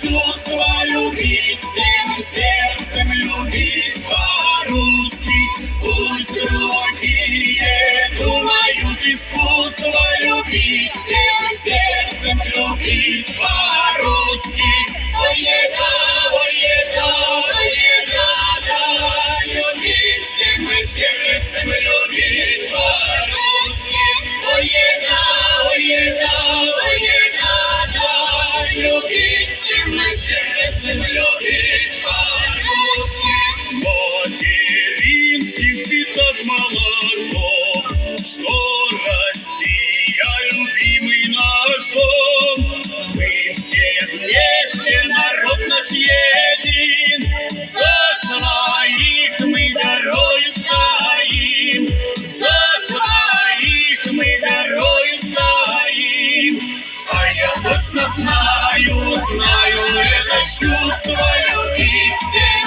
чувство любить, всем сердцем любить по-русски. Пусть другие думают искусство любить, всем сердцем любить по-русски. Ой, да, любить, всем сердцем любить по-русски. Ой, да, любить, всем сердцем любить по-русски. Материнских питать молоком, что Россия любимый наш дом. Мы все вместе, народ наш един, за своих мы горою стоим, за своих мы горою стоим. А я точно знаю это чувство любить всем